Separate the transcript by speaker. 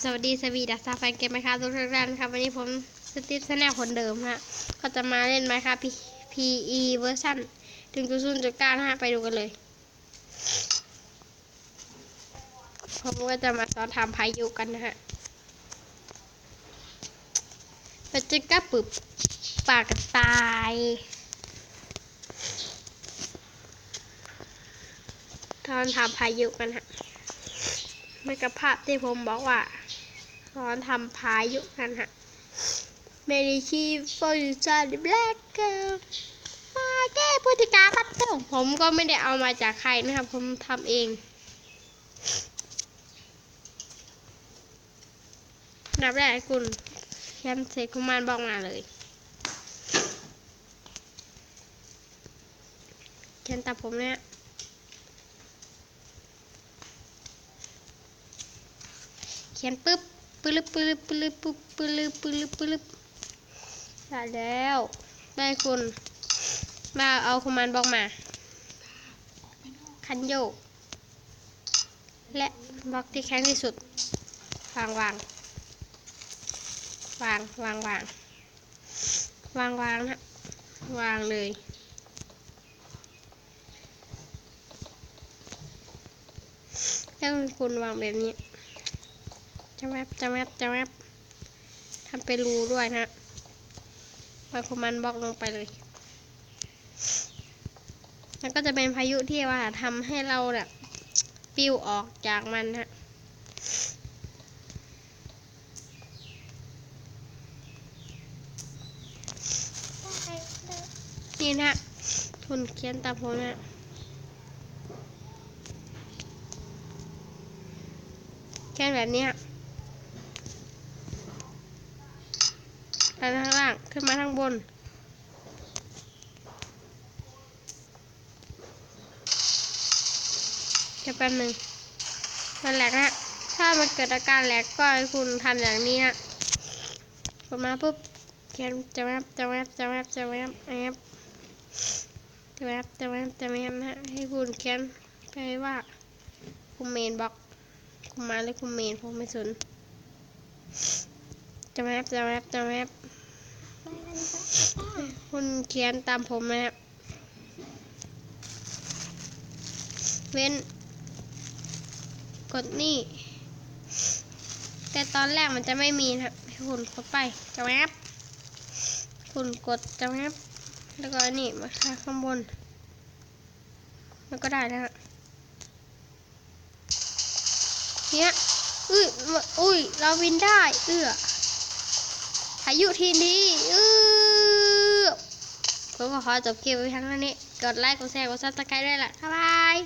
Speaker 1: สวัสดีดักซาแฟนเกมไหมครับทุกท่านครับวันนี้ผมสตีฟแนลคนเดิมฮะก็จะมาเล่นไหมครับ PE เวอร์ชัน1.0.9ฮะไปดูกันเลยผมก็จะมาสอนทำพายุกันนะฮะเราจะกระปุบปากกระต่ายตอนทำพายุกันฮะไม่กับภาพที่ผมบอกว่าตอนทำพายุกันฮะเมดิชีฟอร์จูนแบล็กเกิร์ลมาแก้พฤติกรรมครับผมก็ไม่ได้เอามาจากใครนะครับผมทำเองดับแรกคุณแคมเซคุมานบอกมาเลยเขียนตามผมเนี่ยเขียนปึ๊บปึ๊บปึ๊บปึ๊บปึ๊บปึ๊บปึ๊บปึ๊บได้แล้วได้คุณมาเอาคุมานบอกมาคันโยกและบล็อกที่แข็งที่สุดวางนะวางเลยแล้วคุณวางแบบนี้จะแวบทำเป็นรูด้วยนะวางคุมานบล็อกลงไปเลยแล้วก็จะเป็นพายุที่ว่าทำให้เราแบบปิ้วออกจากมันฮะนี่นะคุณเขียนตามผมนะเขียนแบบนี้ไปข้างล่างขึ้นมาข้างบนแป๊บหนึ่งมันแหลกฮะถ้ามันเกิดอาการแหลกก็ให้คุณทำอย่างนี้ฮะกดมาปุ๊บเขียนจะแวบฮะให้คุณเขียนไปว่าคุณเมนบล็อกคุณมาหรือคุณเมนผมไม่สนจะแวบคุณเขียนตามผมนะครับเว้นกดนี่แต่ตอนแรกมันจะไม่มีนะครับให้คุณกดไปจะแวบคุณกดจะแวบแล้วก็นี่มาข้างบนมันก็ได้นะฮะเนี่ยอุ้ยเราบินได้พายุทีนี้ผมก็ขอจบคลิปไว้ทั้งนี้กดไลค์กดแชร์กดซับสไครต์ด้วยล่ะบ๊ายบาย